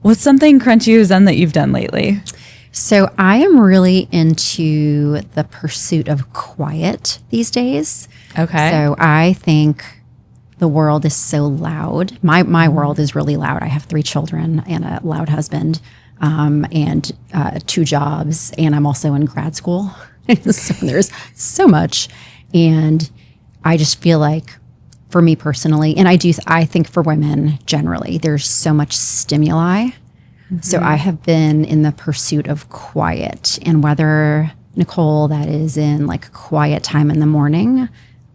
What's something crunchy or zen that you've done lately? So I am really into the pursuit of quiet these days. Okay. So I think the world is so loud. My world is really loud. I have 3 children and a loud husband, and 2 jobs, and I'm also in grad school. So there's so much, and I just feel like, for me personally, and I think for women generally, there's so much stimuli. So I have been in the pursuit of quiet, and whether, Nicole, that is in like quiet time in the morning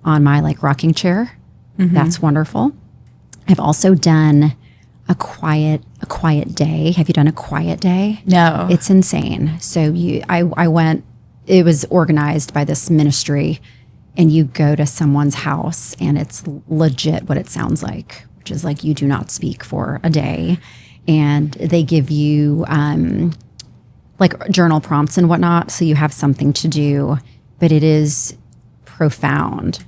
on my like rocking chair, that's wonderful. I've also done a quiet day. Have you done a quiet day? No. It's insane. So I went, it was organized by this ministry, and you go to someone's house and it's legit what it sounds like, which is like you do not speak for a day. And they give you like journal prompts and whatnot, so you have something to do, but it is profound.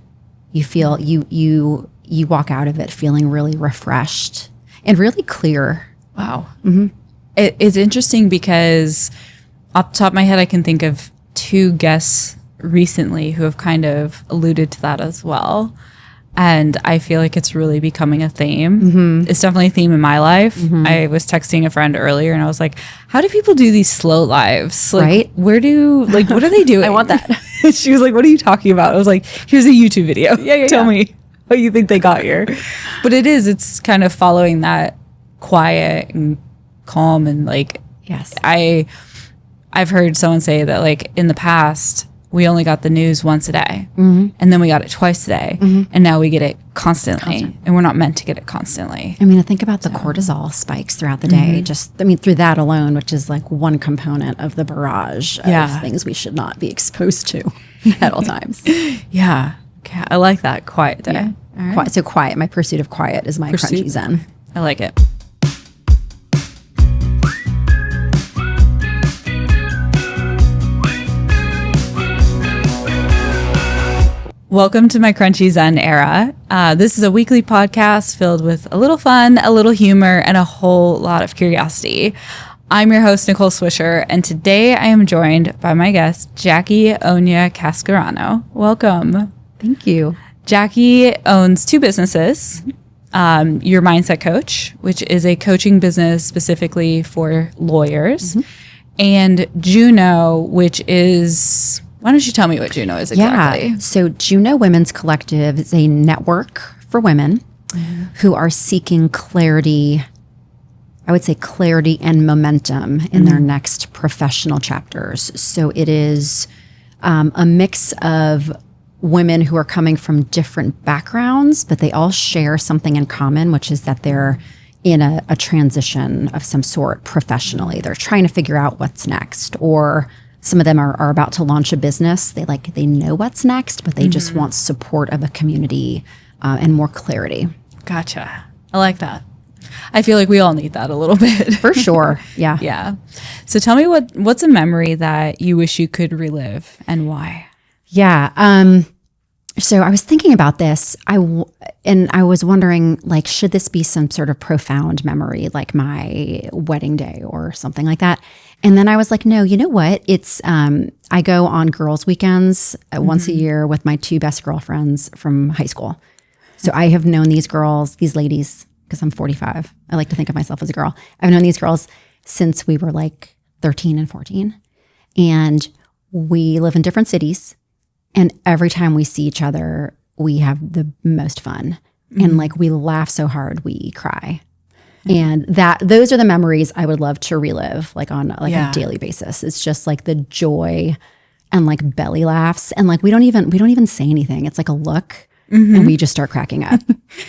You feel, you walk out of it feeling really refreshed and really clear. Wow. It's interesting because off the top of my head, I can think of 2 guests recently who have kind of alluded to that as well. And I feel like it's really becoming a theme. It's definitely a theme in my life. I was texting a friend earlier and I was like, how do people do these slow lives? Like, Right? what are they doing? I want that. She was like, what are you talking about? I was like, here's a YouTube video. Tell me how you think they got here. But it's kind of following that quiet and calm, and like, Yes. I've heard someone say that like in the past, we only got the news once a day, and then we got it twice a day, and now we get it constantly, and we're not meant to get it constantly. I mean, I think about the cortisol spikes throughout the day. Through that alone, which is like one component of the barrage of things we should not be exposed to at all times. Yeah. Okay. I like that quiet day. Yeah. All right. So quiet. My pursuit of quiet is my crunchy zen. I like it. Welcome to my Crunchy Zen era. This is a weekly podcast filled with a little fun, a little humor, and a whole lot of curiosity. I'm your host, Nicole Swisher, and today I am joined by my guest, Jackie Oña Cascarano. Welcome. Thank you. Jackie owns 2 businesses. Your Mindset Coach, which is a coaching business specifically for lawyers, and Juno, which is... Why don't you tell me what Juno is exactly? Yeah. So Juno Women's Collective is a network for women who are seeking clarity, I would say clarity and momentum in their next professional chapters. So it is a mix of women who are coming from different backgrounds, but they all share something in common, which is that they're in a transition of some sort professionally. They're trying to figure out what's next, or some of them are about to launch a business. They know what's next, but they just want support of a community and more clarity. Gotcha. I like that. I feel like we all need that a little bit. For sure. Yeah. Yeah. So tell me what's a memory that you wish you could relive and why? Yeah. So I was thinking about this. I was wondering, like, should this be some sort of profound memory, like my wedding day or something like that? And then I was like, no, you know what? It's, I go on girls' weekends once a year with my 2 best girlfriends from high school. So I have known these girls, these ladies, because I'm 45. I like to think of myself as a girl. I've known these girls since we were like 13 and 14. And we live in different cities. And every time we see each other, we have the most fun. And like, we laugh so hard, we cry. And those are the memories I would love to relive, like on like a daily basis. It's just like the joy and like belly laughs, and like we don't even say anything. It's like a look, and we just start cracking up,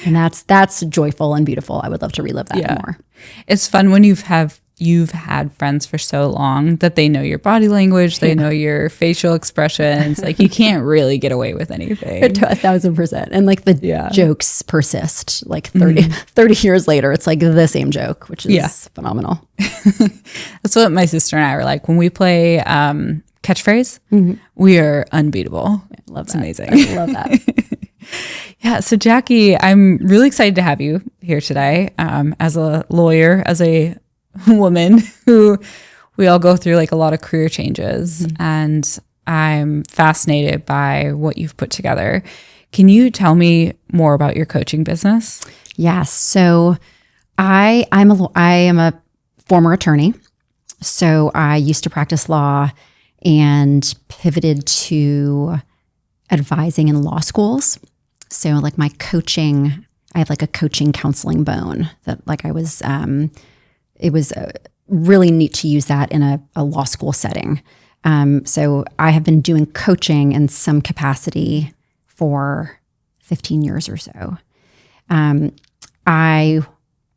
and that's joyful and beautiful. I would love to relive that more. It's fun when you've had friends for so long that they know your body language, they know your facial expressions. Like, you can't really get away with anything. 1,000%. And like the jokes persist like 30 years later. It's like the same joke, which is phenomenal. That's what my sister and I are like. When we play catchphrase, we are unbeatable. I love that. It's amazing. I love that. Yeah. So Jackie, I'm really excited to have you here today as a lawyer, as a woman who we all go through like a lot of career changes, and I'm fascinated by what you've put together. Can you tell me more about your coaching business? Yes. So I am a former attorney. So I used to practice law and pivoted to advising in law schools. So like my coaching, I have like a coaching counseling bone that like I was, it was really neat to use that in a law school setting. So I have been doing coaching in some capacity for 15 years or so. I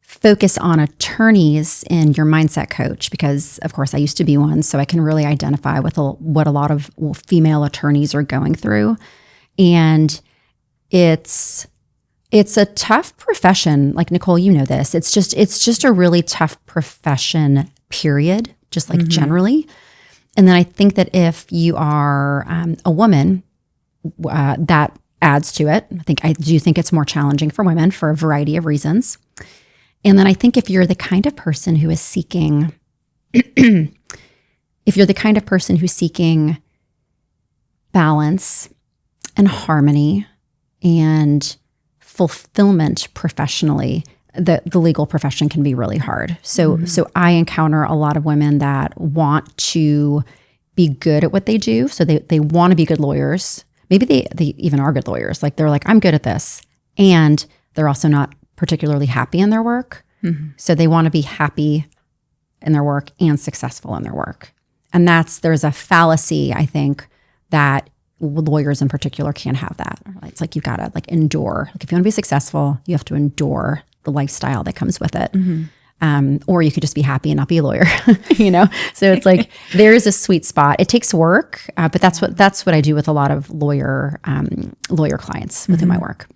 focus on attorneys in your mindset coach because, of course, I used to be one, so I can really identify with what a lot of female attorneys are going through. And it's a tough profession. Like Nicole, you know this. It's just a really tough profession, period, just like generally. And then I think that if you are a woman, that adds to it. I do think it's more challenging for women for a variety of reasons. And then I think if you're the kind of person who is seeking, balance and harmony and fulfillment professionally, the legal profession can be really hard. So I encounter a lot of women that want to be good at what they do. So they want to be good lawyers. Maybe they even are good lawyers. Like they're like, I'm good at this. And they're also not particularly happy in their work. So they want to be happy in their work and successful in their work. And there's a fallacy, I think, that lawyers in particular can't have that. It's like you've got to like endure. Like if you want to be successful, you have to endure the lifestyle that comes with it. Or you could just be happy and not be a lawyer, you know? So it's like, there is a sweet spot. It takes work, but that's what I do with a lot of lawyer clients with whom I work.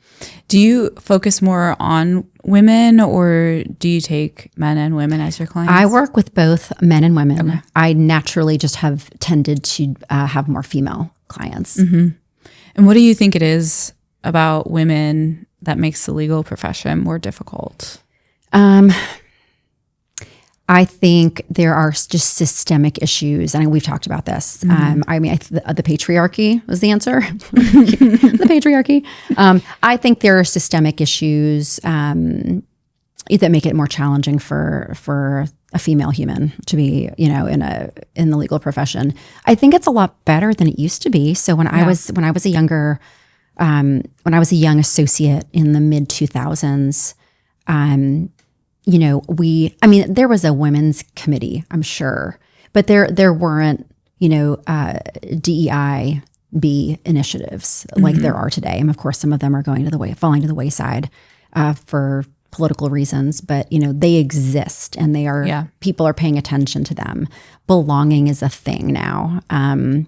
Do you focus more on women or do you take men and women as your clients? I work with both men and women. Okay. I naturally just have tended to have more female clients. And what do you think it is about women that makes the legal profession more difficult? I think there are just systemic issues, and we've talked about this. I mean, the patriarchy was the answer. The patriarchy. I think there are systemic issues that make it more challenging for a female human to be, you know, in the legal profession. I think it's a lot better than it used to be. So when I was a young associate in the mid 2000s, you know, there was a women's committee, I'm sure, but there weren't, you know, DEI-B initiatives like there are today. And of course, some of them are falling to the wayside for political reasons, but you know, they exist and people are paying attention to them. Belonging is a thing now. And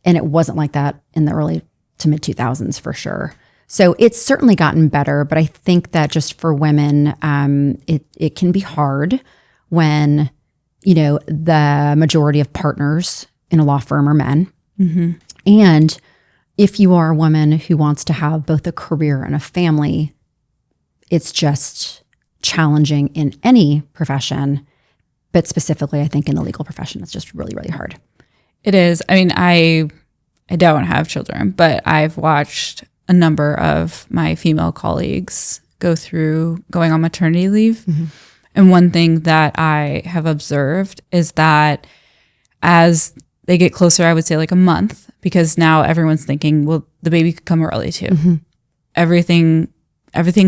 it wasn't like that in the early to mid 2000s for sure. So it's certainly gotten better, but I think that just for women, it can be hard when, you know, the majority of partners in a law firm are men. And if you are a woman who wants to have both a career and a family, it's just challenging in any profession, but specifically, I think in the legal profession, it's just really, really hard. It is. I mean, I don't have children, but I've watched a number of my female colleagues going on maternity leave. And one thing that I have observed is that as they get closer, I would say like a month, because now everyone's thinking, well, the baby could come early too. Everything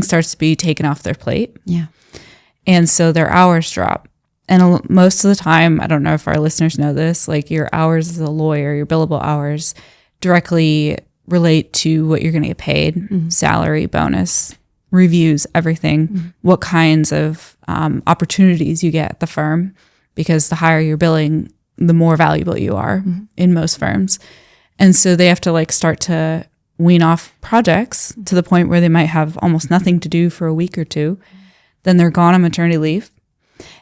starts to be taken off their plate. Yeah. And so their hours drop. And most of the time, I don't know if our listeners know this, like your hours as a lawyer, your billable hours directly relate to what you're going to get paid, salary, bonus, reviews, everything, what kinds of opportunities you get at the firm, because the higher you're billing, the more valuable you are in most firms. And so they have to like start to wean off projects to the point where they might have almost nothing to do for a week or two. Then they're gone on maternity leave.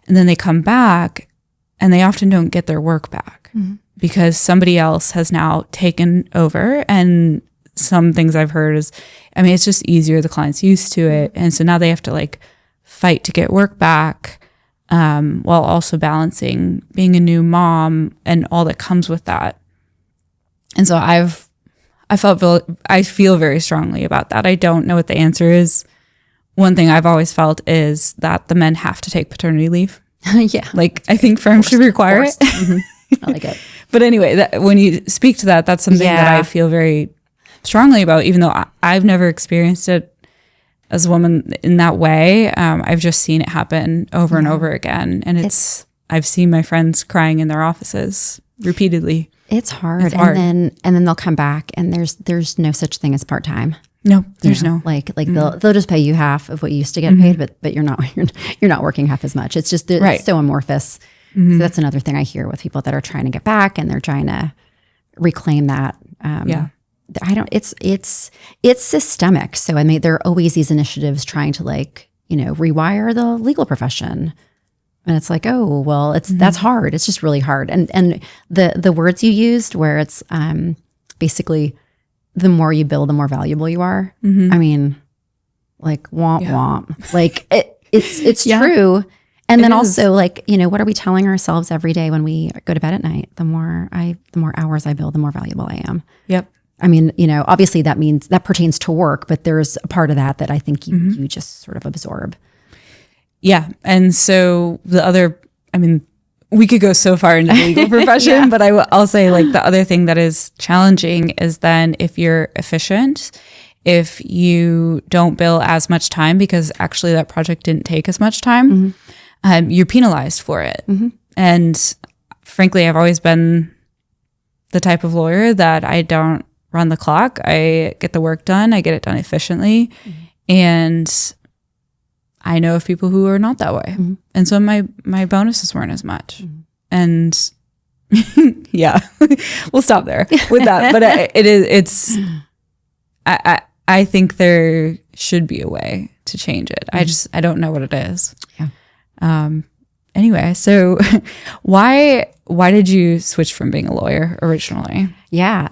And then they come back and they often don't get their work back because somebody else has now taken over. And some things I've heard is, I mean, it's just easier. The client's used to it. And so now they have to like fight to get work back. while also balancing being a new mom and all that comes with that. And so I feel very strongly about that. I don't know what the answer is. One thing I've always felt is that the men have to take paternity leave. Yeah. Like, I think firms should require it. Mm-hmm. I like it. But anyway, when you speak to that, that's something that I feel very strongly about, even though I've never experienced it as a woman in that way. I've just seen it happen over and over again. And I've seen my friends crying in their offices repeatedly. It's hard. And then they'll come back and there's no such thing as part-time. No, there's no. Like they'll just pay you half of what you used to get paid, but you're not working half as much. It's just it's so amorphous. So that's another thing I hear with people that are trying to get back and they're trying to reclaim that. It's systemic. So I mean, there are always these initiatives trying to rewire the legal profession. And it's like, oh, well, that's hard. It's just really hard. And the words you used where it's basically the more you build, the more valuable you are. Mm-hmm. I mean, like womp womp. Like it's true. And then also what are we telling ourselves every day when we go to bed at night? The more hours I build, the more valuable I am. Yep. I mean, obviously that pertains to work, but there's a part of that I think you just sort of absorb. Yeah. And so we could go so far into the legal profession, but I'll say the other thing that is challenging is then if you're efficient, if you don't bill as much time because actually that project didn't take as much time, you're penalized for it. Mm-hmm. And frankly, I've always been the type of lawyer that I don't run the clock. I get the work done. I get it done efficiently. Mm-hmm. And I know of people who are not that way. Mm-hmm. And so my bonuses weren't as much. Mm-hmm. And we'll stop there with that. But I think there should be a way to change it. Mm-hmm. I don't know what it is. Yeah. Anyway, so why did you switch from being a lawyer originally? Yeah.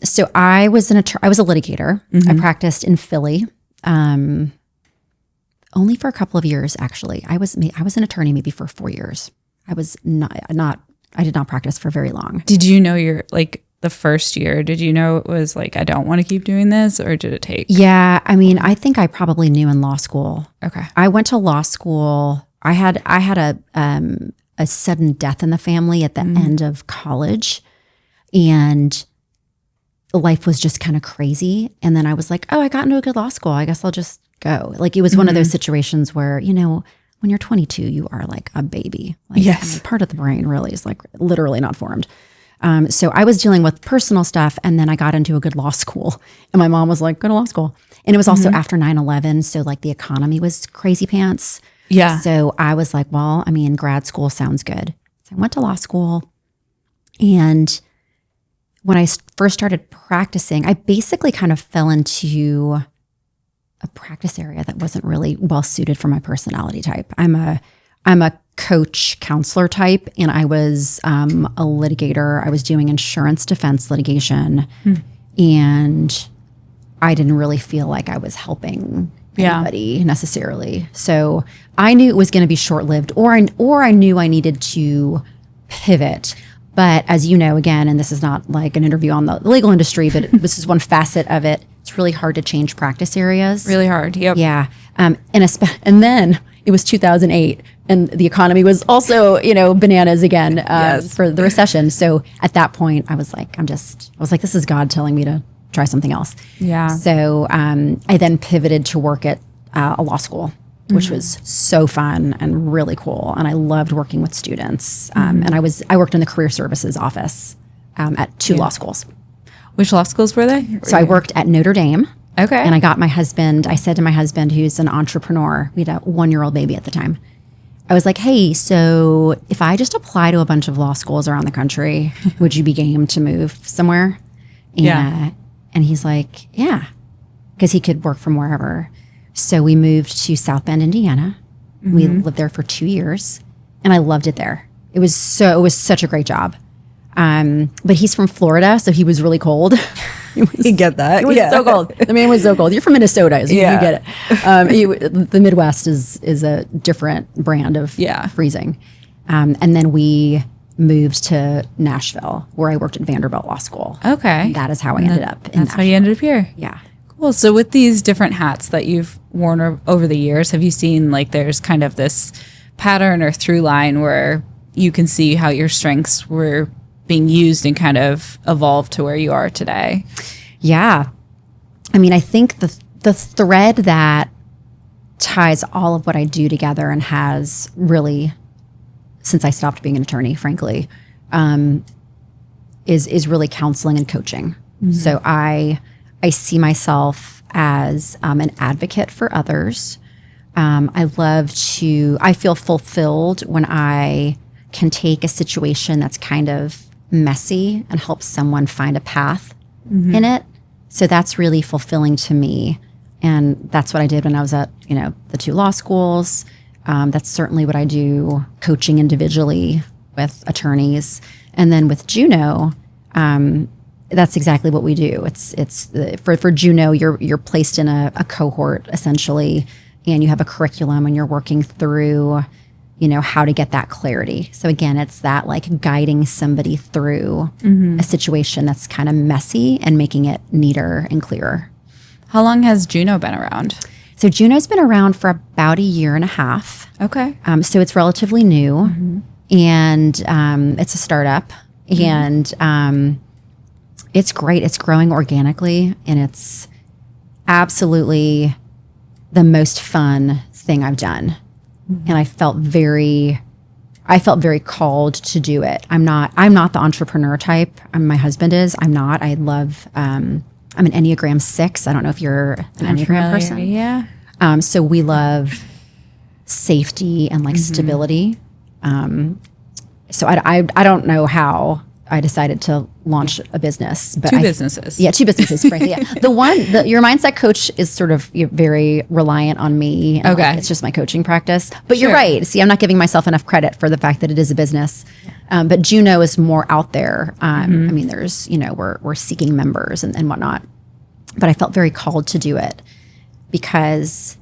So I was a litigator. Mm-hmm. I practiced in Philly. Only for a couple of years, actually. I was an attorney maybe for 4 years. I did not practice for very long. Did you know the first year, did you know it was I don't want to keep doing this, or did it take? Yeah. I mean, I think I probably knew in law school. Okay. I went to law school. I had a sudden death in the family at the end of college, and life was just kind of crazy. And then I was like, oh, I got into a good law school. I guess I'll just go. It was one of those situations where, when you're 22, you are like a baby. Yes. Part of the brain really is literally not formed. So I was dealing with personal stuff, and then I got into a good law school, and my mom was like, go to law school. And it was also after 9/11. So the economy was crazy pants. Yeah. So I was like, well, I mean, grad school sounds good. So I went to law school, and when I first started practicing, I basically kind of fell into a practice area that wasn't really well suited for my personality type. I'm a coach counselor type, and I was a litigator. I was doing insurance defense litigation, and I didn't really feel like I was helping anybody necessarily. So I knew it was going to be short-lived, or I knew I needed to pivot. But as you know, again, and this is not like an interview on the legal industry, but this is one facet of it. It's really hard to change practice areas. Really hard. Yep. Yeah. And then it was 2008, and the economy was also, bananas again for the recession. So at that point, I was like, this is God telling me to try something else. Yeah. So I then pivoted to work at a law school, which was so fun and really cool. And I loved working with students. And I worked in the career services office at two law schools. Which law schools were they? So I worked at Notre Dame. Okay. And I said to my husband, who's an entrepreneur, we had a 1-year-old baby at the time. I was like, hey, so if I just apply to a bunch of law schools around the country, would you be game to move somewhere? And he's like, yeah, because he could work from wherever. So we moved to South Bend, Indiana. Mm-hmm. We lived there for 2 years, and I loved it there. It was such a great job. But he's from Florida, so he was really cold. You get that? It was so cold. The man was so cold. You're from Minnesota, so you get it. The Midwest is a different brand of freezing. And then we moved to Nashville, where I worked at Vanderbilt Law School. Okay. And that is how I ended up in That's how you ended up here. Yeah. Cool. So with these different hats that you've worn over the years, have you seen like there's kind of this pattern or through line where you can see how your strengths were being used and kind of evolved to where you are today? Yeah. I mean, I think the thread that ties all of what I do together and has really, since I stopped being an attorney, frankly, is really counseling and coaching. Mm-hmm. So I see myself as an advocate for others. I feel fulfilled when I can take a situation that's kind of messy and help someone find a path in it. So that's really fulfilling to me. And that's what I did when I was at, the 2 law schools. That's certainly what I do coaching individually with attorneys. And then with Juno, that's exactly what we do. For Juno, you're placed in a cohort essentially, and you have a curriculum and you're working through, how to get that clarity. So again, it's that like guiding somebody through a situation that's kind of messy and making it neater and clearer. How long has Juno been around? So Juno's been around for about 1.5 years. Okay. So it's relatively new, and it's a startup, and it's great. It's growing organically, and it's absolutely the most fun thing I've done. And I felt very called to do it. I'm not the entrepreneur type. My husband is. I'm not. I love. I'm an Enneagram 6. I don't know if you're an Enneagram person. Yeah. So we love safety and like stability. So I don't know how I decided to launch a business, but 2 businesses. Yeah, 2 businesses, frankly. Yeah. Your mindset coach is sort of very reliant on me. And okay. It's just my coaching practice. But you're right. See, I'm not giving myself enough credit for the fact that it is a business. But Juno is more out there. I mean, there's, we're seeking members and whatnot. But I felt very called to do it because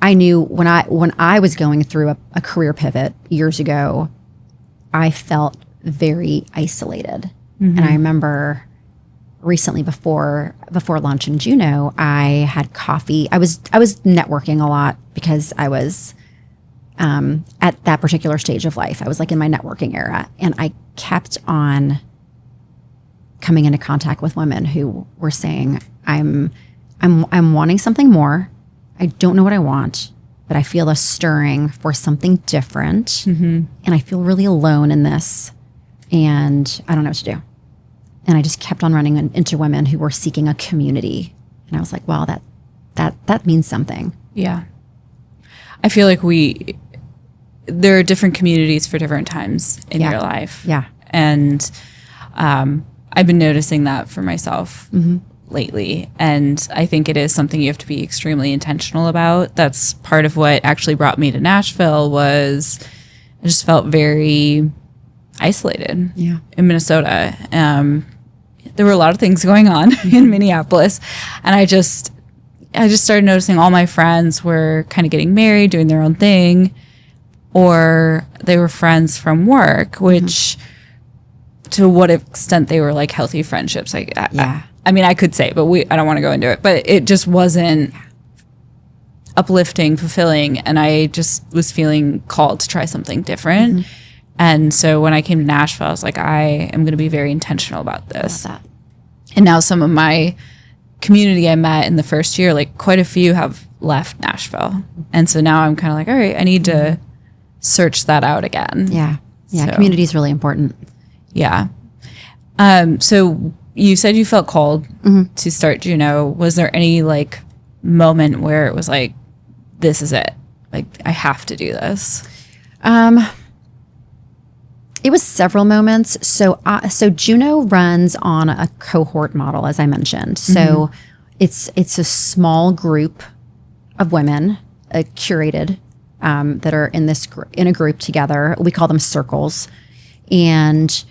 I knew when I was going through a career pivot years ago, I felt very isolated. And I remember recently before launching Juno, I had coffee. I was networking a lot because I was at that particular stage of life. I was like in my networking era, and I kept on coming into contact with women who were saying, I'm wanting something more. I don't know what I want, but I feel a stirring for something different. And I feel really alone in this, and I don't know what to do. And I just kept on running into women who were seeking a community. And I was like, wow, that means something. Yeah. I feel like there are different communities for different times in your life. Yeah. And I've been noticing that for myself lately. And I think it is something you have to be extremely intentional about. That's part of what actually brought me to Nashville. Was I just felt very isolated in Minnesota. There were a lot of things going on in Minneapolis. And I just started noticing all my friends were kind of getting married, doing their own thing, or they were friends from work, which to what extent they were like healthy friendships. I mean, I could say, but I don't want to go into it, but it just wasn't uplifting, fulfilling. And I just was feeling called to try something different. And so when I came to Nashville, I was like, I am going to be very intentional about this. And now some of my community I met in the first year, like quite a few have left Nashville. And so now I'm kind of like, all right, I need to search that out again. Yeah. So, community is really important. Yeah. So you said you felt called to start Juno. Was there any like moment where it was like, this is it? Like, I have to do this? It was several moments. So Juno runs on a cohort model, as I mentioned. So it's a small group of women, curated, that are in a group together. We call them circles. And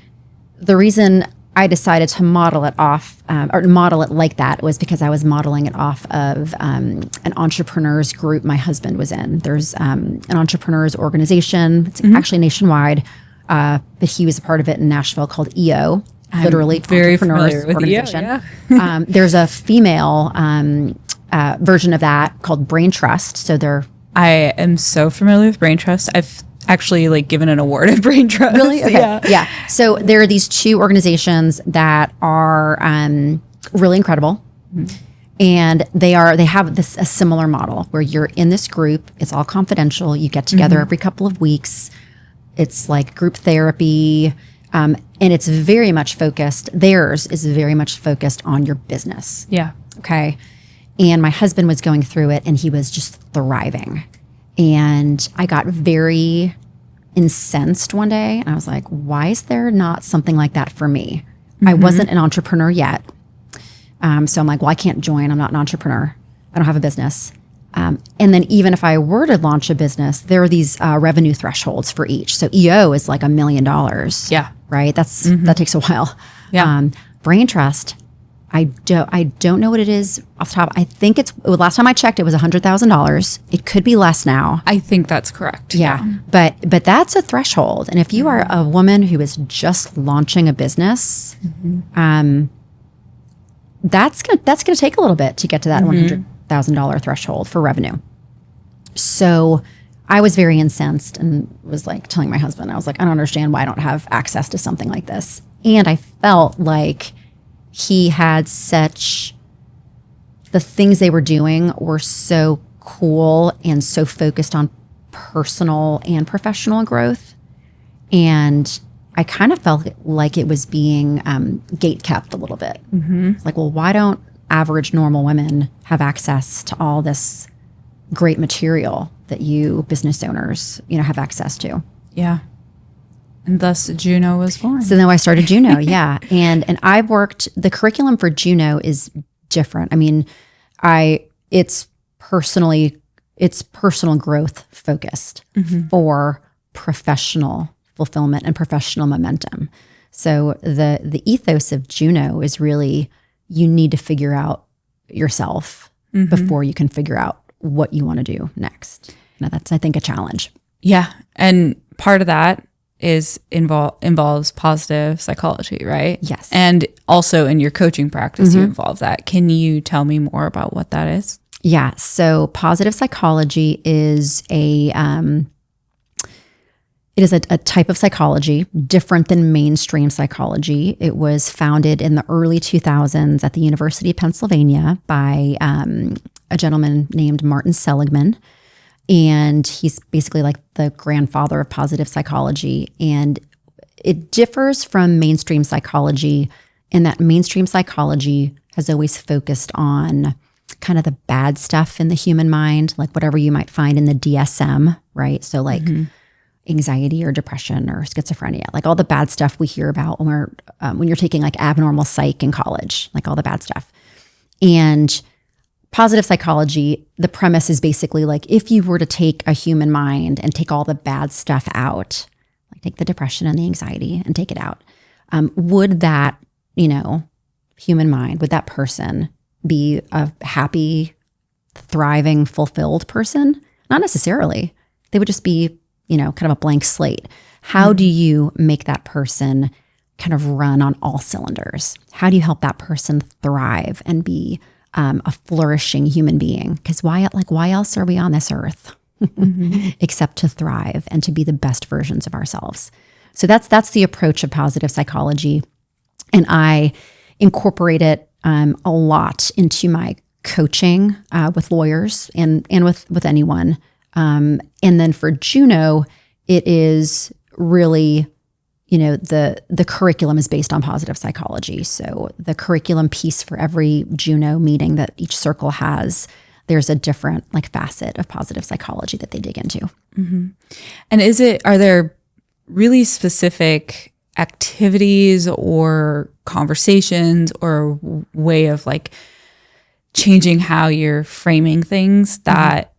the reason I decided to model it off, or model it like that, was because I was modeling it off of an entrepreneurs group my husband was in. There's an entrepreneurs organization. It's actually nationwide, but he was a part of it in Nashville called EO, literally very entrepreneurs familiar with organization. EO, yeah. There's a female version of that called Brain Trust. So I am so familiar with Brain Trust. I've actually like given an award at Brain Trust. Really? Okay. Yeah. So there are these two organizations that are really incredible. And they have a similar model where you're in this group. It's all confidential. You get together every couple of weeks. It's like group therapy. And it's very much focused. Theirs is very much focused on your business. Yeah. Okay. And my husband was going through it and he was just thriving. And I got very incensed one day. And I was like, why is there not something like that for me? I wasn't an entrepreneur yet. So I'm like, well, I can't join. I'm not an entrepreneur. I don't have a business. And then even if I were to launch a business, there are these revenue thresholds for each. So EO is like $1 million. Yeah. Right. That takes a while. Yeah. Brain Trust, I don't know what it is off the top. I think last time I checked, it was $100,000. It could be less now. I think that's correct. Yeah. But that's a threshold. And if you are a woman who is just launching a business, that's gonna take a little bit to get to that $100,000 threshold for revenue. So I was very incensed and was like telling my husband, I was like, I don't understand why I don't have access to something like this. And I felt like he had the things they were doing were so cool and so focused on personal and professional growth. And I kind of felt like it was being gate-kept a little bit. It's like, well, why don't average normal women have access to all this great material that you business owners, have access to? Yeah. And thus Juno was born. So then I started Juno, yeah. And I've worked, the curriculum for Juno is different. I mean, it's personal growth focused for professional fulfillment and professional momentum. So the ethos of Juno is really, you need to figure out yourself before you can figure out what you want to do next. Now that's, I think, a challenge. Yeah. And part of that involves positive psychology, right? Yes. And also in your coaching practice, you involve that. Can you tell me more about what that is? Yeah. So positive psychology is a type of psychology different than mainstream psychology. It was founded in the early 2000s at the University of Pennsylvania by a gentleman named Martin Seligman. And he's basically like the grandfather of positive psychology. And it differs from mainstream psychology in that mainstream psychology has always focused on kind of the bad stuff in the human mind, like whatever you might find in the DSM, right? So like anxiety or depression or schizophrenia, like all the bad stuff we hear about when you're taking like abnormal psych in college, like all the bad stuff. And positive psychology, the premise is basically like if you were to take a human mind and take all the bad stuff out, like take the depression and the anxiety and take it out, would that, human mind, would that person be a happy, thriving, fulfilled person? Not necessarily. They would just be, kind of a blank slate. How do you make that person kind of run on all cylinders? How do you help that person thrive and be a flourishing human being? Because why else are we on this earth except to thrive and to be the best versions of ourselves? So that's the approach of positive psychology. And I incorporate it a lot into my coaching with lawyers and with anyone. And then for Juno, it is really, the curriculum is based on positive psychology. So the curriculum piece for every Juno meeting that each circle has, there's a different facet of positive psychology that they dig into. And are there really specific activities or conversations or way of changing how you're framing things that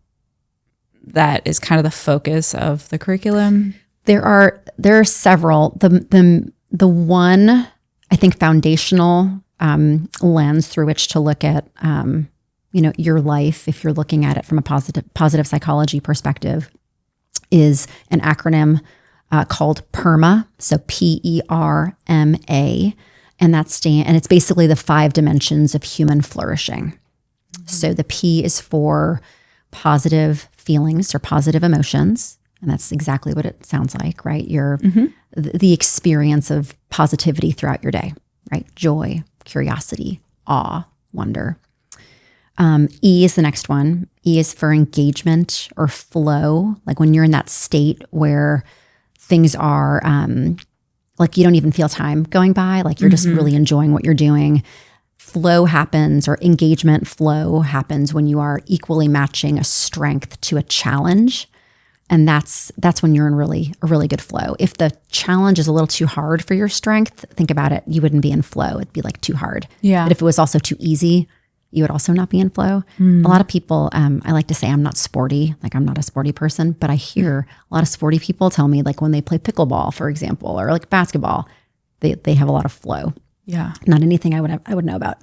is kind of the focus of the curriculum? There are several. The one I think foundational lens through which to look at, your life, if you're looking at it from a positive psychology perspective, is an acronym called PERMA. So PERMA, and and it's basically the 5 dimensions of human flourishing. Mm-hmm. So the P is for positive feelings or positive emotions. And that's exactly what it sounds like, right? The experience of positivity throughout your day, right? Joy, curiosity, awe, wonder. E is the next one. E is for engagement or flow. Like when you're in that state where things are like you don't even feel time going by, like you're just really enjoying what you're doing. Flow happens, or engagement flow happens when you are equally matching a strength to a challenge. And that's when you're in a really good flow. If the challenge is a little too hard for your strength, think about it. You wouldn't be in flow. It'd be like too hard. Yeah. But if it was also too easy, you would also not be in flow. A lot of people, I like to say I'm not sporty. Like I'm not a sporty person, but I hear a lot of sporty people tell me, like when they play pickleball, for example, or like basketball, they have a lot of flow. Yeah. Not anything I would know about.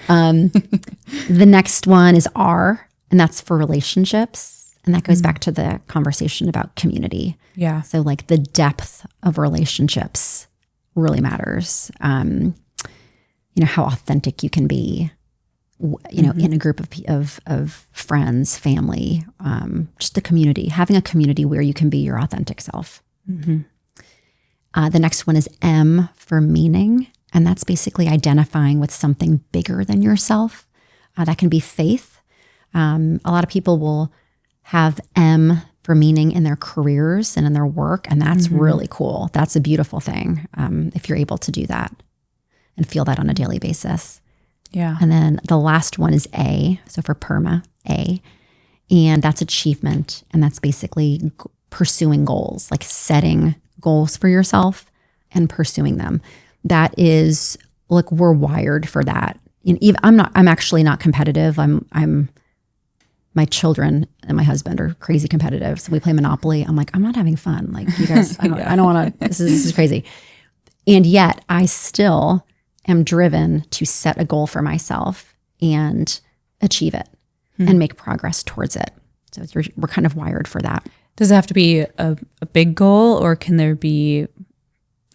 The next one is R, and that's for relationships. And that goes back to the conversation about community. Yeah. So like the depth of relationships really matters. How authentic you can be, in a group of friends, family, just the community, having a community where you can be your authentic self. Mm-hmm. The next one is M for meaning. And that's basically identifying with something bigger than yourself. That can be faith. A lot of people will have M for meaning in their careers and in their work. And that's really cool. That's a beautiful thing if you're able to do that and feel that on a daily basis. Yeah. And then the last one is A. So for PERMA, A. And that's achievement. And that's basically pursuing goals, like setting goals for yourself and pursuing them. That is, like, we're wired for that. I'm actually not competitive. My children and my husband are crazy competitive. So we play Monopoly. I'm like, I'm not having fun. Like you guys, I don't want to, this is crazy. And yet I still am driven to set a goal for myself and achieve it and make progress towards it. So we're kind of wired for that. Does it have to be a big goal, or can there be,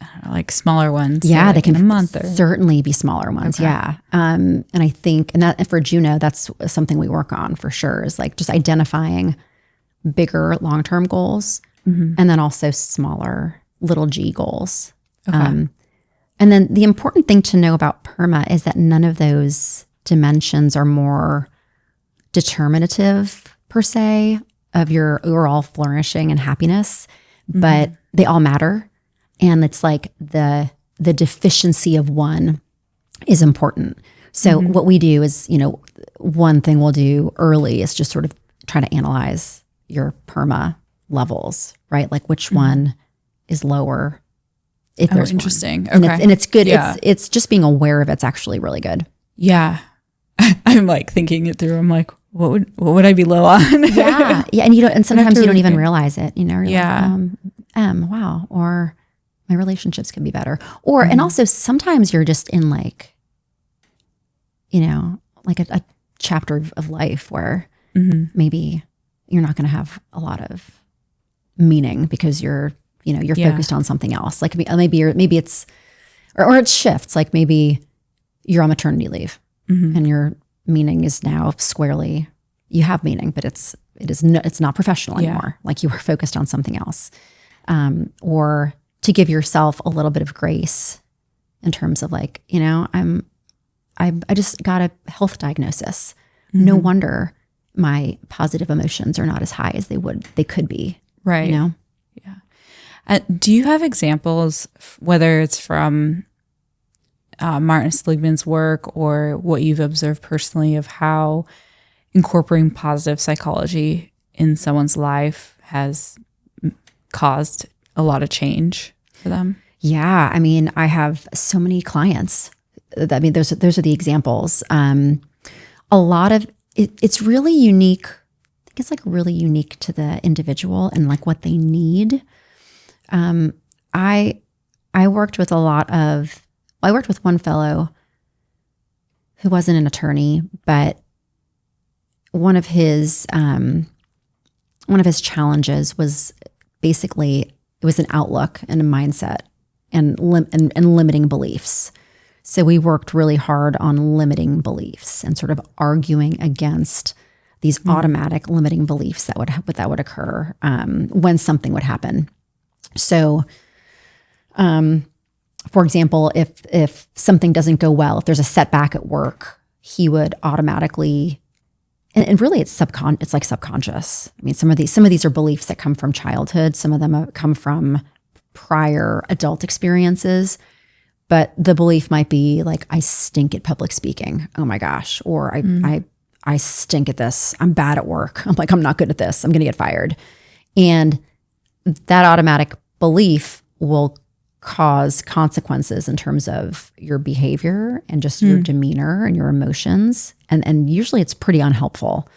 I don't know, like smaller ones? Yeah, like they can in a month certainly be smaller ones. Okay. Yeah. And I think, and for Juno, that's something we work on for sure, is like just identifying bigger long-term goals and then also smaller little g goals. Okay. And then the important thing to know about PERMA is that none of those dimensions are more determinative per se of your overall flourishing and happiness, but they all matter. And it's like the deficiency of one is important. So what we do is, one thing we'll do early is just sort of try to analyze your PERMA levels, right? Like which one is lower. If there's interesting. One. Okay. And it's good. Yeah. It's just being aware of it's actually really good. Yeah. I'm like thinking it through. I'm like, what would I be low on? Yeah. And sometimes you don't even realize it, You're yeah. Like, wow. Or my relationships can be better. Or, and also sometimes you're just in like, like a chapter of life where maybe you're not going to have a lot of meaning because you're focused on something else. Like maybe it's, or it shifts. Like maybe you're on maternity leave and your meaning is now squarely, you have meaning, but it's not professional anymore. Like you were focused on something else. Or to give yourself a little bit of grace in terms of like, I just got a health diagnosis. No wonder my positive emotions are not as high as they could be. Right. Yeah. Do you have examples, whether it's from Martin Seligman's work or what you've observed personally, of how incorporating positive psychology in someone's life has caused a lot of change for them? Yeah. I mean, I have so many clients. I mean, those are the examples. A lot of it's really unique. I think it's like really unique to the individual and like what they need. I worked with a lot of I worked with one fellow who wasn't an attorney, but one of his challenges was basically, it was an outlook and a mindset and limiting beliefs. So we worked really hard on limiting beliefs and sort of arguing against these automatic limiting beliefs that would occur when something would happen. So, for example, if something doesn't go well, if there's a setback at work, he would automatically, and really it's like subconscious. I mean, some of these are beliefs that come from childhood. Some of them come from prior adult experiences. But the belief might be like, I stink at public speaking. Oh my gosh. Or I stink at this. I'm bad at work. I'm not good at this. I'm going to get fired. And that automatic belief will cause consequences in terms of your behavior and just your demeanor and your emotions. And usually it's pretty unhelpful.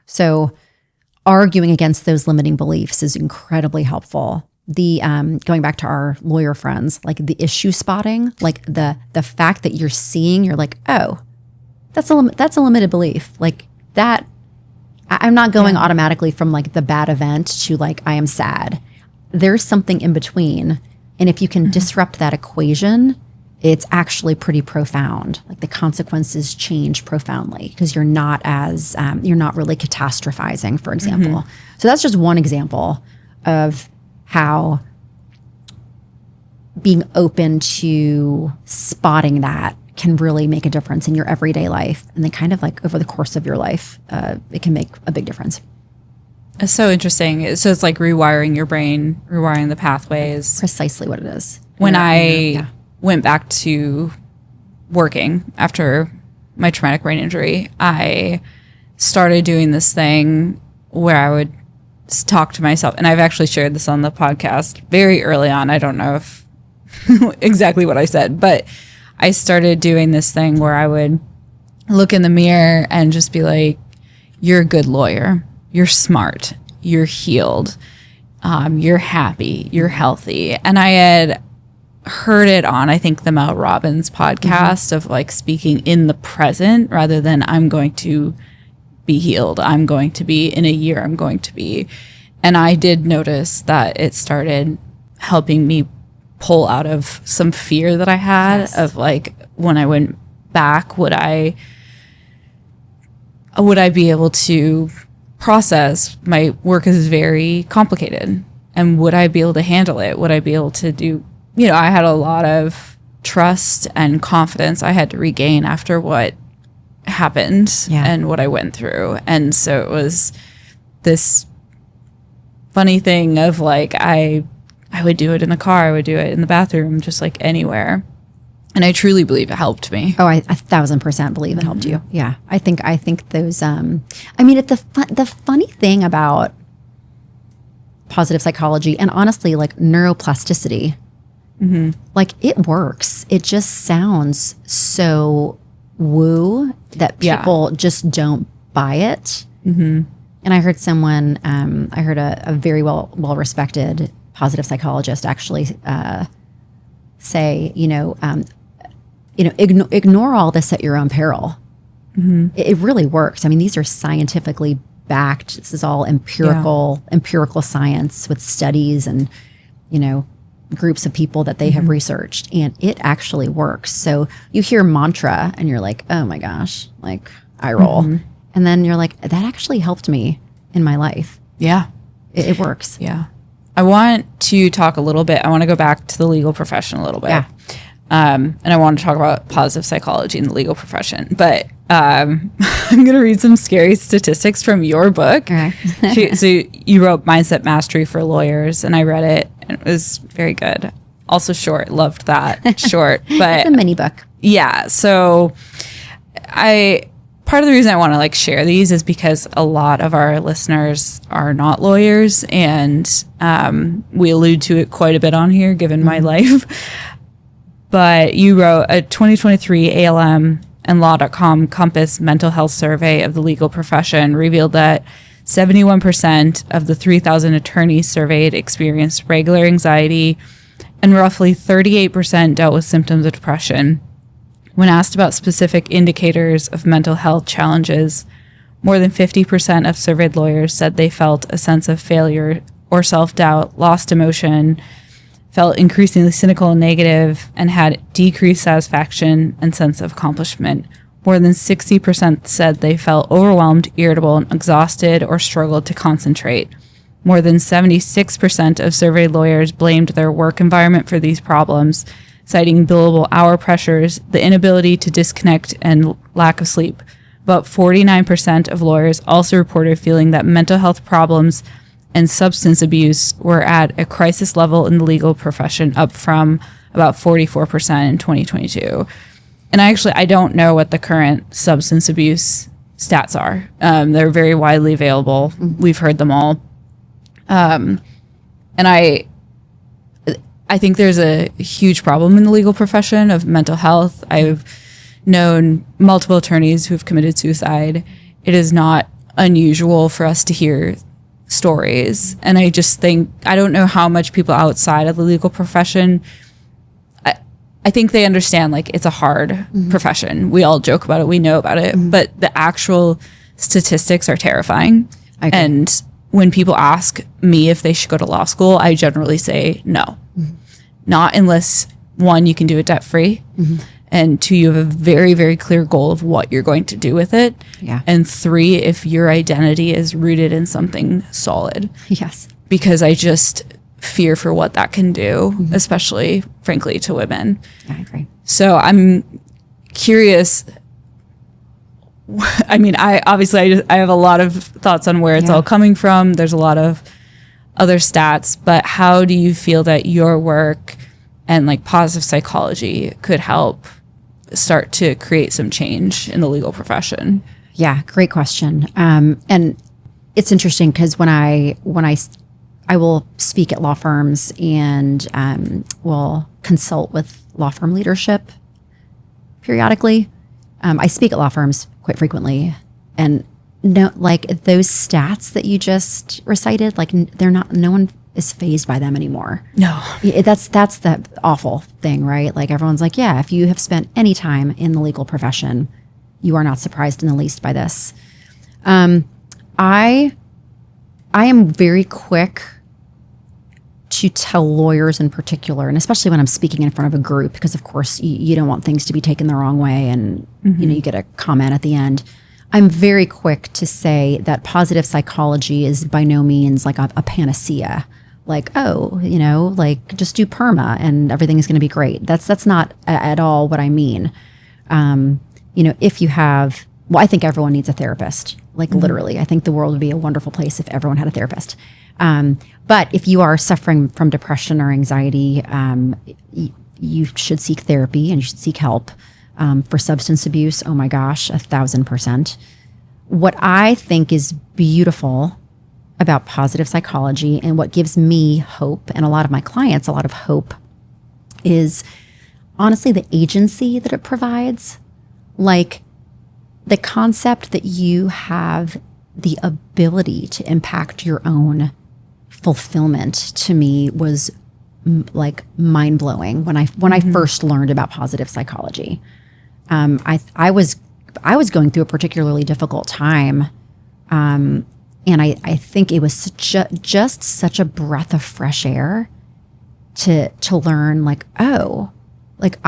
So arguing against those limiting beliefs is incredibly helpful. The going back to our lawyer friends, like the issue spotting, like the fact that you're seeing, you're like, oh, that's a limited belief. Like that, I'm not going automatically from like the bad event to like I am sad. There's something in between, and if you can disrupt that equation, it's actually pretty profound. Like the consequences change profoundly because you're not really catastrophizing, for example. So that's just one example of how being open to spotting that can really make a difference in your everyday life. And then kind of like over the course of your life, it can make a big difference. It's so interesting. So it's like rewiring your brain, rewiring the pathways. Precisely what it is. When I went back to working after my traumatic brain injury, I started doing this thing where I would talk to myself. And I've actually shared this on the podcast very early on. I don't know if exactly what I said, but I started doing this thing where I would look in the mirror and just be like, you're a good lawyer. You're smart. You're healed. You're happy. You're healthy. And I had heard it on, I think, the Mel Robbins podcast of like speaking in the present rather than I'm going to be healed. I'm going to be in a year. I'm going to be. And I did notice that it started helping me pull out of some fear that I had of like, when I went back, would I be able to process my work is very complicated, and would I be able to handle it? Would I be able to do, I had a lot of trust and confidence I had to regain after what happened and what I went through. And so it was this funny thing of like, I would do it in the car, I would do it in the bathroom, just like anywhere. And I truly believe it helped me. Oh, I 1,000% believe it helped you. Yeah. I think those, the funny thing about positive psychology and honestly like neuroplasticity, like it works. It just sounds so woo that people just don't buy it. And I heard someone, a very well respected positive psychologist actually say, ignore all this at your own peril. It really works. I mean, these are scientifically backed. This is all empirical science with studies and, groups of people that they have researched, and it actually works. So you hear mantra and you're like, oh my gosh, like eye roll. And then you're like, that actually helped me in my life. Yeah. It works. Yeah. I want to talk a little bit. I want to go back to the legal profession a little bit. Yeah. And I want to talk about positive psychology in the legal profession. But I'm going to read some scary statistics from your book. Okay. So you wrote Mindset Mastery for Lawyers, and I read it, and it was very good. Also short. Loved that. Short. But it's a mini book. Yeah. So part of the reason I want to like share these is because a lot of our listeners are not lawyers, and we allude to it quite a bit on here given my life. But you wrote a 2023 ALM and Law.com Compass mental health survey of the legal profession revealed that 71% of the 3,000 attorneys surveyed experienced regular anxiety, and roughly 38% dealt with symptoms of depression. When asked about specific indicators of mental health challenges, more than 50% of surveyed lawyers said they felt a sense of failure or self-doubt, lost emotion, felt increasingly cynical and negative, and had decreased satisfaction and sense of accomplishment. More than 60% said they felt overwhelmed, irritable, and exhausted or struggled to concentrate. More than 76% of surveyed lawyers blamed their work environment for these problems, citing billable hour pressures, the inability to disconnect, and lack of sleep. About 49% of lawyers also reported feeling that mental health problems and substance abuse were at a crisis level in the legal profession, up from about 44% in 2022. And I don't know what the current substance abuse stats are. They're very widely available. We've heard them all. And I think there's a huge problem in the legal profession of mental health. I've known multiple attorneys who have committed suicide. It is not unusual for us to hear stories. And I just think, I don't know how much people outside of the legal profession, I think they understand, like, it's a hard profession. We all joke about it. We know about it. But the actual statistics are terrifying. And when people ask me if they should go to law school, I generally say no. Not unless, one, you can do it debt-free, and two, you have a very, very clear goal of what you're going to do with it. Yeah. And three, if your identity is rooted in something solid. Yes. Because I just fear for what that can do, especially, frankly, to women. I agree. So I'm curious. I mean, I have a lot of thoughts on where it's all coming from. There's a lot of other stats, but how do you feel that your work and like positive psychology could help start to create some change in the legal profession? Yeah, great question. And it's interesting because when I will speak at law firms and will consult with law firm leadership periodically. I speak at law firms quite frequently, and no, like those stats that you just recited, like no one is fazed by them anymore. No. That's the awful thing, right? Like everyone's like, yeah, if you have spent any time in the legal profession, you are not surprised in the least by this. I am very quick to tell lawyers in particular, and especially when I'm speaking in front of a group, because of course you don't want things to be taken the wrong way, and you get a comment at the end. I'm very quick to say that positive psychology is by no means like a panacea. Like, like just do PERMA and everything is going to be great. That's not at all what I mean. If you have, I think everyone needs a therapist. Like literally, I think the world would be a wonderful place if everyone had a therapist. But if you are suffering from depression or anxiety, you should seek therapy and you should seek help. For substance abuse, oh my gosh, 1,000%. What I think is beautiful about positive psychology and what gives me hope, and a lot of my clients a lot of hope, is honestly the agency that it provides. Like the concept that you have the ability to impact your own fulfillment, to me was like mind-blowing when I first learned about positive psychology. I was going through a particularly difficult time, and I think it was just such a breath of fresh air to learn, like, oh, like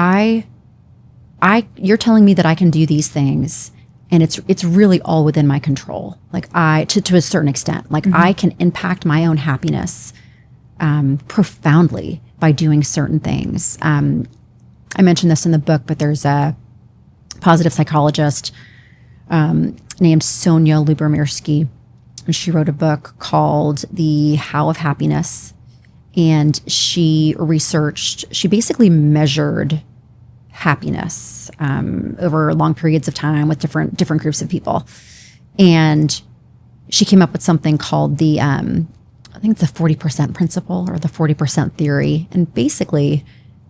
you're telling me that I can do these things, and it's really all within my control. Like to a certain extent, like I can impact my own happiness profoundly by doing certain things. I mentioned this in the book, but there's a positive psychologist named Sonia Lubomirsky, and she wrote a book called The How of Happiness, and she basically measured happiness over long periods of time with different groups of people, and she came up with something called the I think the 40% principle or the 40% theory. And basically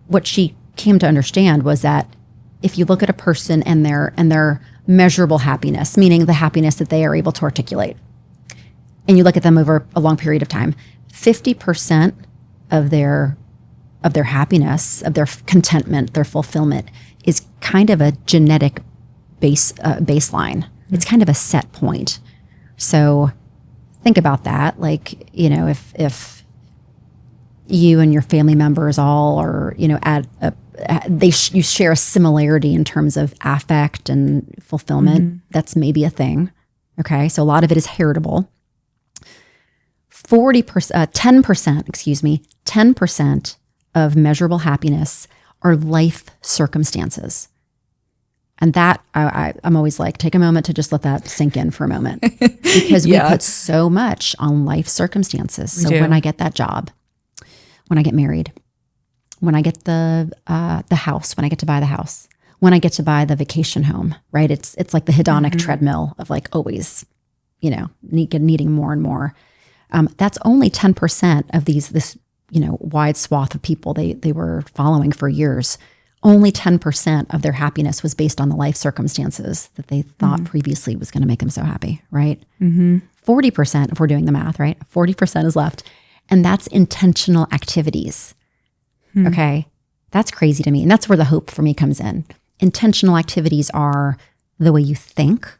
what she came to understand was that if you look at a person and their measurable happiness, meaning the happiness that they are able to articulate, and you look at them over a long period of time, 50% of their happiness, of their contentment, their fulfillment is kind of a genetic baseline. It's kind of a set point. So think about that. Like, you know, if you and your family members all are, you know, you share a similarity in terms of affect and fulfillment. That's maybe a thing. Okay. So a lot of it is heritable. 10% of measurable happiness are life circumstances. And that I'm always like, take a moment to just let that sink in for a moment, because we put so much on life circumstances. So when I get that job, when I get married, when I get the house, when I get to buy the house, when I get to buy the vacation home, right? It's like the hedonic treadmill of like always, you know, needing more and more. That's only 10% of this, you know, wide swath of people they were following for years. Only 10% of their happiness was based on the life circumstances that they thought previously was going to make them so happy, right? 40%, if we're doing the math, right? 40% is left. And that's intentional activities. Okay. That's crazy to me. And that's where the hope for me comes in. Intentional activities are the way you think.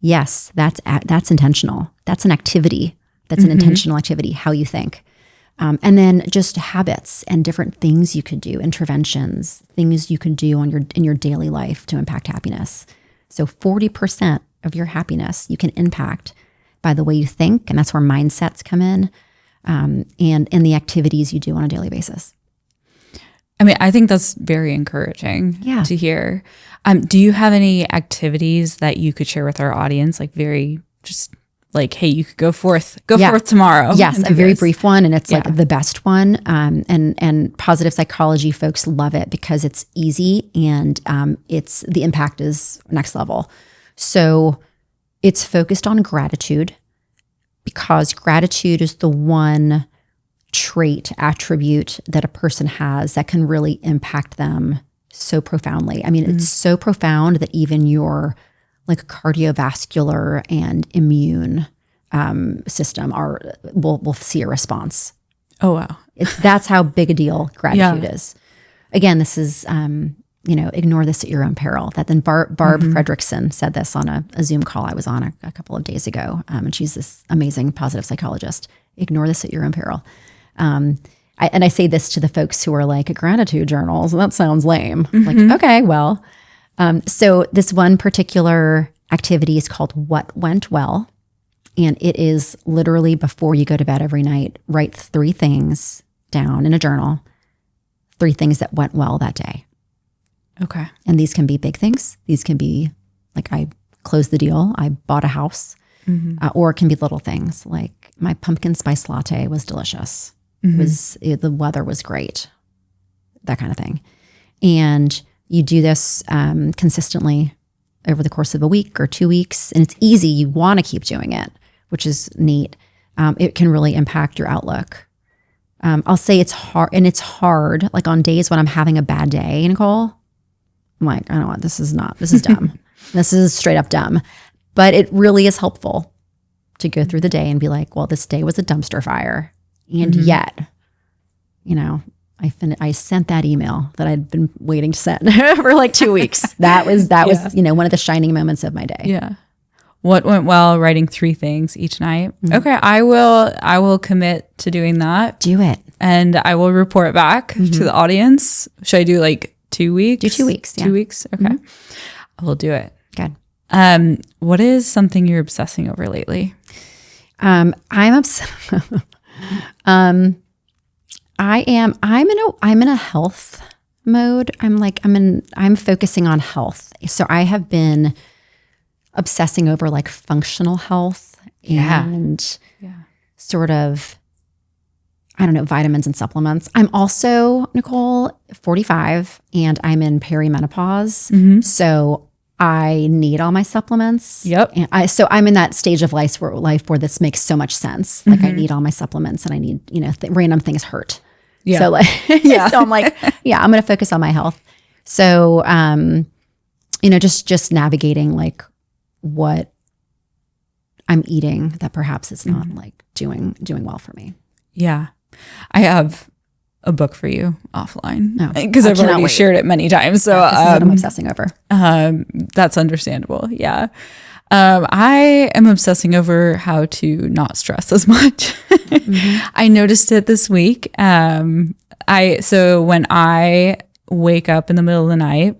Yes, that's intentional. That's an activity. That's an intentional activity, how you think. And then just habits and different things you could do, interventions, things you can do in your daily life to impact happiness. So 40% of your happiness you can impact by the way you think, and that's where mindsets come in, and in the activities you do on a daily basis. I mean, I think that's very encouraging to hear. Do you have any activities that you could share with our audience, like very just like, hey, you could go forth tomorrow? Yes, a very brief one, and it's like the best one. And positive psychology folks love it because it's easy and the impact is next level. So it's focused on gratitude, because gratitude is the one attribute that a person has that can really impact them so profoundly. I mean, it's so profound that even your like cardiovascular and immune system will see a response. Oh, wow. That's how big a deal gratitude is. Again, this is, ignore this at your own peril. That then Barb Fredrickson said this on a Zoom call I was on a couple of days ago. And she's this amazing positive psychologist. Ignore this at your own peril. I say this to the folks who are like, gratitude journals, that sounds lame. Like, okay, well. So this one particular activity is called What Went Well. And it is literally before you go to bed every night, write 3 things down in a journal, 3 things that went well that day. Okay. And these can be big things. These can be like, I closed the deal, I bought a house, or it can be little things like my pumpkin spice latte was delicious. The weather was great, that kind of thing. And you do this consistently over the course of a week or 2 weeks, and it's easy. You want to keep doing it, which is neat. It can really impact your outlook. I'll say it's hard, and it's hard. Like on days when I'm having a bad day, Nicole, I'm like, I don't want, this is dumb. This is straight up dumb. But it really is helpful to go through the day and be like, well, this day was a dumpster fire. And yet, I sent that email that I'd been waiting to send for like 2 weeks. That was one of the shining moments of my day. Yeah. What went well? Writing 3 things each night. Okay, I will commit to doing that. Do it, and I will report back to the audience. Should I do like 2 weeks? Do 2 weeks. Yeah. 2 weeks. Okay, I will do it. Good. What is something you're obsessing over lately? I'm in a health mode. I'm focusing on health. So I have been obsessing over like functional health and sort of, I don't know, vitamins and supplements. I'm also, Nicole, 45 and I'm in perimenopause. So I need all my supplements. Yep. And I'm in that stage of life where this makes so much sense. Like I need all my supplements and I need, random things hurt. Yeah. So so I'm like, I'm going to focus on my health. So, just navigating like what I'm eating that perhaps is not like doing well for me. Yeah. I have a book for you offline Oh, because I've already shared it many times. So this is what I'm obsessing over. That's understandable. Yeah. I am obsessing over how to not stress as much. I noticed it this week. So when I wake up in the middle of the night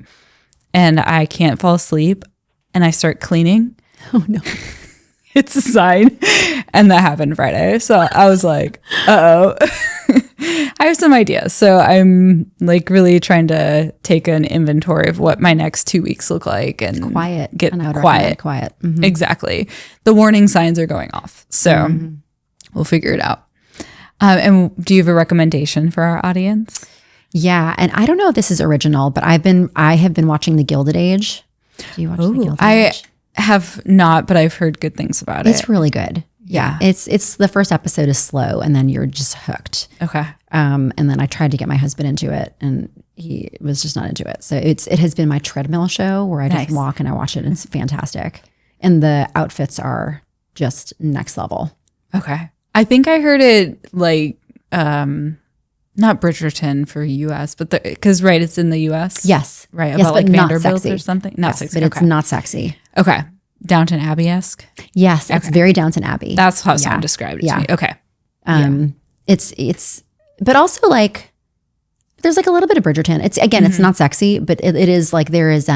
and I can't fall asleep and I start cleaning, Oh no. it's a sign. And that happened Friday. So I was like, uh-oh. I have some ideas. So I'm like really trying to take an inventory of what my next 2 weeks look like and get quiet. Mm-hmm. Exactly. The warning signs are going off. So we'll figure it out. And do you have a recommendation for our audience? Yeah. And I don't know if this is original, but I have been watching The Gilded Age. Do you watch The Gilded Age? I have not, but I've heard good things about it. It's really good. Yeah. It's the first episode is slow and then you're just hooked. Okay. And then I tried to get my husband into it and he was just not into it. So it has been my treadmill show where I just walk and I watch it and it's fantastic. And the outfits are just next level. Okay. I think I heard it like, not Bridgerton for US, but because it's in the US. Yes. Right. Yes, about like not Vanderbilt sexy. or something. Not sexy. But it's not sexy. Okay. Downton Abbey-esque. Yes. It's very Downton Abbey. That's how someone described it to me. Okay. It's but also like there's like a little bit of Bridgerton. It's again, it's not sexy, but it is like there's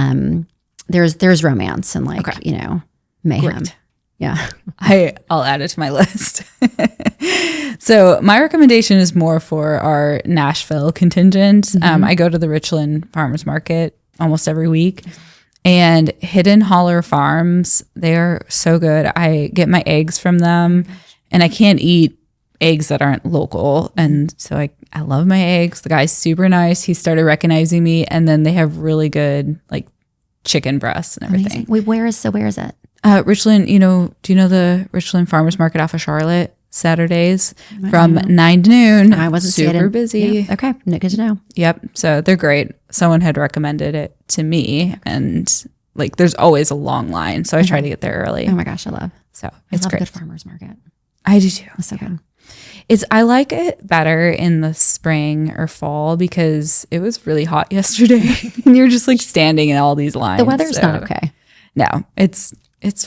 romance and like, mayhem. Great. Yeah. I'll add it to my list. So my recommendation is more for our Nashville contingent. I go to the Richland Farmers Market almost every week. And Hidden Holler Farms, they are so good. I get my eggs from them and I can't eat eggs that aren't local. And so I love my eggs. The guy's super nice. He started recognizing me. And then they have really good like chicken breasts and everything. Amazing. Wait, where is it? Richland, do you know the Richland Farmers Market off of Charlotte? Saturdays from 9 to noon. I wasn't super busy. Yeah. Okay, good to know. Yep. So they're great. Someone had recommended it to me, and like there's always a long line, so I try to get there early. Oh my gosh, I love. So it's great. Good farmers market. I do too. It's so good. I like it better in the spring or fall because it was really hot yesterday, and you're just like standing in all these lines. The weather's not okay. No, it's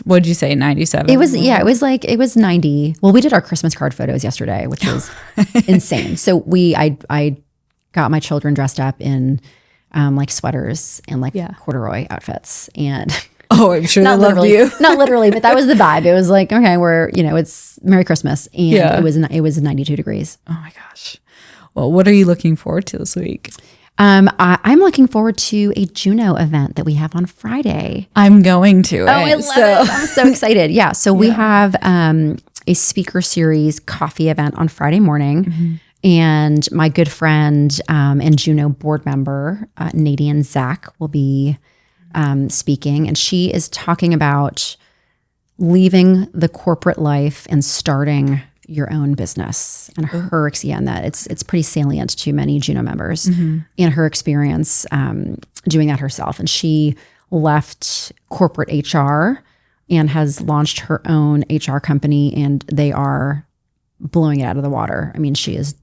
what'd you say, 97? It was 90. Well, we did our Christmas card photos yesterday, which was insane. So I got my children dressed up in like sweaters and like corduroy outfits. And oh, I'm sure they loved you. Not literally, but that was the vibe. It was like, okay, it's Merry Christmas. And it was 92 degrees. Oh my gosh. Well, what are you looking forward to this week? I'm looking forward to a Juno event that we have on Friday. I'm going to. Oh, I love it. I'm so excited. Yeah. So we have a speaker series coffee event on Friday morning. And my good friend and Juno board member, Nadine Zach, will be speaking. And she is talking about leaving the corporate life and starting your own business, and her and that it's pretty salient to many Juno members in her experience doing that herself. And she left corporate HR and has launched her own HR company, and they are blowing it out of the water. I mean,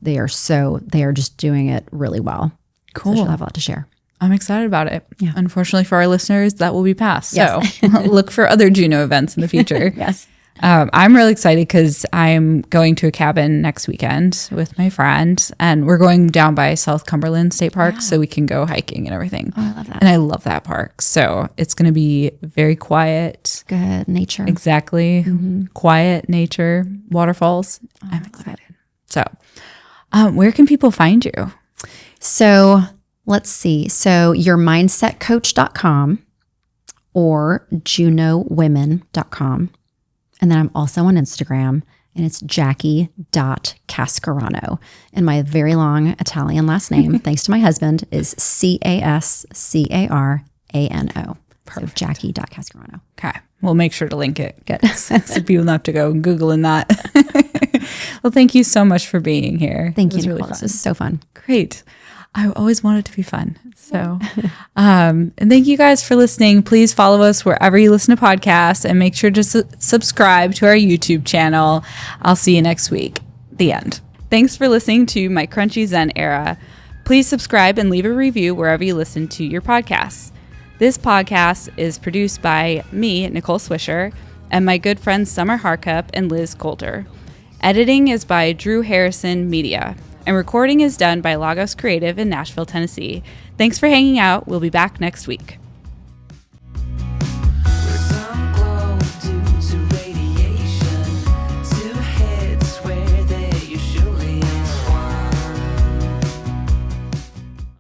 they are just doing it really well. Cool. So she'll have a lot to share. I'm excited about it. Yeah. Unfortunately for our listeners, that will be past. Yes. So look for other Juno events in the future. Yes. I'm really excited because I'm going to a cabin next weekend with my friend, and we're going down by South Cumberland State Park so we can go hiking and everything. Oh, I love that. And I love that park. So it's going to be very quiet. Good nature. Exactly. Quiet nature, waterfalls. Oh, I'm excited. So where can people find you? So let's see. So yourmindsetcoach.com or junowomen.com. And then I'm also on Instagram, and it's Jackie.Cascarano. And my very long Italian last name, thanks to my husband, is Cascarano. So Jackie.Cascarano. Okay. We'll make sure to link it. Good. So people don't have to go Googling that. Well, thank you so much for being here. Thank you, Nicole. Nicole. This is so fun. Great. I always want it to be fun. So, and thank you guys for listening. Please follow us wherever you listen to podcasts, and make sure to subscribe to our YouTube channel. I'll see you next week. The end. Thanks for listening to my Crunchy Zen era. Please subscribe and leave a review wherever you listen to your podcasts. This podcast is produced by me, Nicole Swisher, and my good friends Summer Harkup and Liz Coulter. Editing is by Drew Harrison Media, and recording is done by Lagos Creative in Nashville, Tennessee. Thanks for hanging out. We'll be back next week.